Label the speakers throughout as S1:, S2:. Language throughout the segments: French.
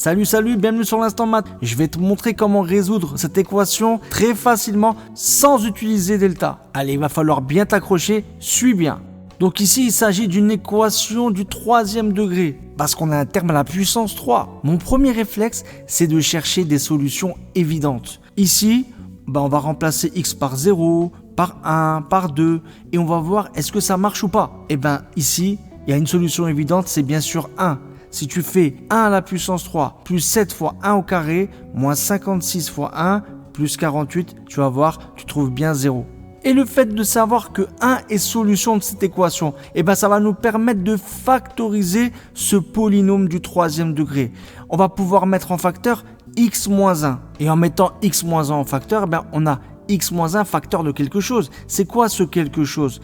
S1: Salut, bienvenue sur l'Instant Math. Je vais te montrer comment résoudre cette équation très facilement sans utiliser delta. Allez, il va falloir bien t'accrocher, suis bien. Donc ici, il s'agit d'une équation du troisième degré, parce qu'on a un terme à la puissance 3. Mon premier réflexe, c'est de chercher des solutions évidentes. Ici, on va remplacer x par 0, par 1, par 2, et on va voir est-ce que ça marche ou pas. Et ici, il y a une solution évidente, c'est bien sûr 1. Si tu fais 1 à la puissance 3 plus 7 fois 1 au carré, moins 56 fois 1 plus 48, tu vas voir, tu trouves bien 0. Et le fait de savoir que 1 est solution de cette équation, ça va nous permettre de factoriser ce polynôme du troisième degré. On va pouvoir mettre en facteur x moins 1. Et en mettant x moins 1 en facteur, on a x moins 1 facteur de quelque chose. C'est quoi ce quelque chose?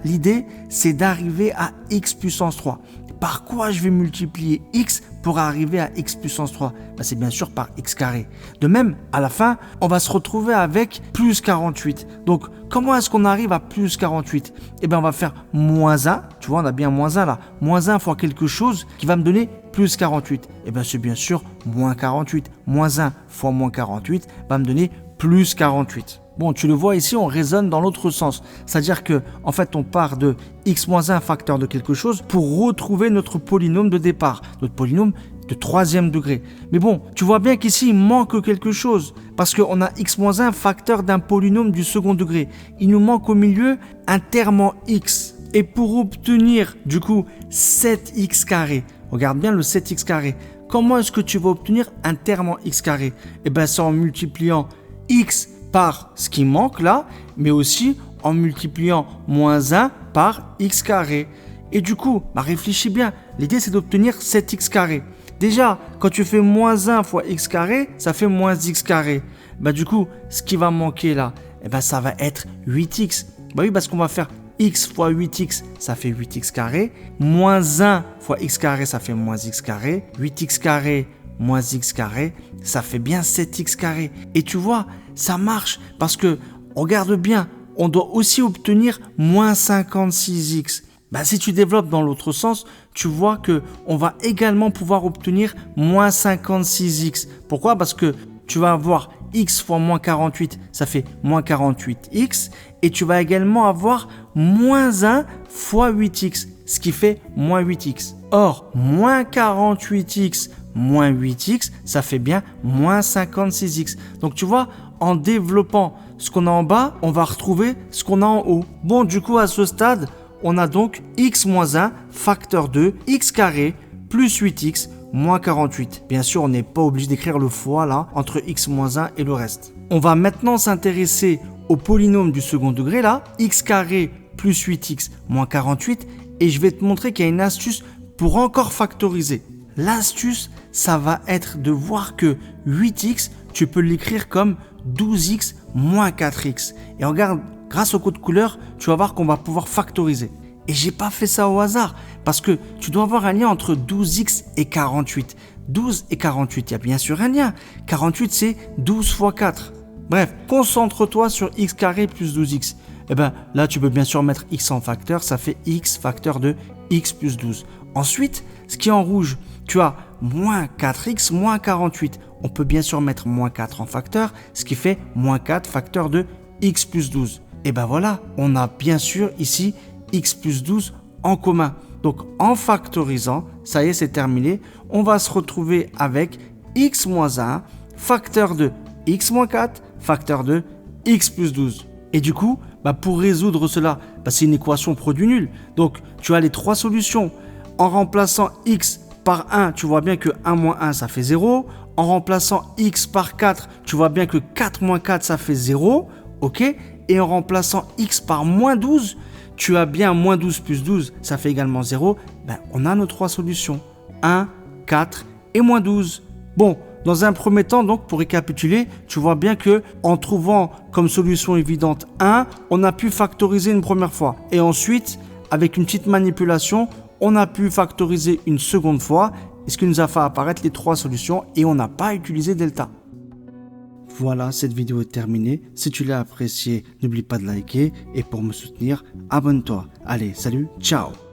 S1: L'idée, c'est d'arriver à x puissance 3. Par quoi je vais multiplier x pour arriver à x puissance 3? C'est bien sûr par x carré. De même, à la fin, on va se retrouver avec plus 48. Donc, comment est-ce qu'on arrive à plus 48? On va faire moins 1. Tu vois, on a bien moins 1 là. Moins 1 fois quelque chose qui va me donner plus 48. C'est bien sûr moins 48. Moins 1 fois moins 48 va me donner plus 48. Bon, tu le vois ici, on raisonne dans l'autre sens. C'est-à-dire que, en fait, on part de x moins 1 facteur de quelque chose pour retrouver notre polynôme de départ, notre polynôme de troisième degré. Mais bon, tu vois bien qu'ici, il manque quelque chose. Parce qu'on a x moins 1 facteur d'un polynôme du second degré. Il nous manque au milieu un terme en x. Et pour obtenir, du coup, 7x carré, regarde bien le 7x carré. Comment est-ce que tu vas obtenir un terme en x carré? C'est en multipliant x par ce qui manque là, mais aussi en multipliant moins 1 par x carré. Et du coup, réfléchis bien, l'idée c'est d'obtenir 7x carré. Déjà, quand tu fais moins 1 fois x carré, ça fait moins x carré. Du coup, ce qui va manquer là, ça va être 8x. Oui, parce qu'on va faire x fois 8x, ça fait 8x carré. Moins 1 fois x carré, ça fait moins x carré. 8x carré moins x carré, ça fait bien 7x carré. Et tu vois, ça marche parce que, regarde bien, on doit aussi obtenir moins 56x. Si tu développes dans l'autre sens, tu vois que on va également pouvoir obtenir moins 56x. Pourquoi? Parce que tu vas avoir x fois moins 48, ça fait moins 48x. Et tu vas également avoir moins 1 fois 8x, ce qui fait moins 8x. Or, moins 48x moins 8x, ça fait bien moins 56x. Donc tu vois, en développant ce qu'on a en bas, on va retrouver ce qu'on a en haut. Bon, du coup, à ce stade, on a donc x moins 1 facteur de x carré plus 8x moins 48. Bien sûr, on n'est pas obligé d'écrire le fois là, entre x moins 1 et le reste. On va maintenant s'intéresser au polynôme du second degré là, x carré plus 8x moins 48. Et je vais te montrer qu'il y a une astuce pour encore factoriser. L'astuce, ça va être de voir que 8x, tu peux l'écrire comme 12x moins 4x. Et regarde, grâce au code couleur, tu vas voir qu'on va pouvoir factoriser. Et j'ai pas fait ça au hasard, parce que tu dois avoir un lien entre 12x et 48. 12 et 48, il y a bien sûr un lien. 48, c'est 12 fois 4. Bref, concentre-toi sur x carré plus 12x. Là, tu peux bien sûr mettre x en facteur, ça fait x facteur de x plus 12. Ensuite, ce qui est en rouge, tu as moins 4x moins 48. On peut bien sûr mettre moins 4 en facteur, ce qui fait moins 4 facteur de x plus 12. Et voilà, on a bien sûr ici x plus 12 en commun. Donc en factorisant, ça y est, c'est terminé. On va se retrouver avec x moins 1 facteur de x moins 4 facteur de x plus 12. Et du coup, pour résoudre cela, c'est une équation produit nul. Donc tu as les trois solutions. En remplaçant x par 1, tu vois bien que 1 moins 1, ça fait 0. En remplaçant x par 4, tu vois bien que 4 moins 4, ça fait 0. Ok? Et en remplaçant x par moins 12, tu as bien moins 12 plus 12, ça fait également 0. On a nos trois solutions. 1, 4 et moins 12. Bon, dans un premier temps, donc, pour récapituler, tu vois bien que en trouvant comme solution évidente 1, on a pu factoriser une première fois. Et ensuite, avec une petite manipulation, on a pu factoriser une seconde fois, ce qui nous a fait apparaître les trois solutions et on n'a pas utilisé delta. Voilà, cette vidéo est terminée. Si tu l'as appréciée, n'oublie pas de liker et pour me soutenir, abonne-toi. Allez, salut, ciao!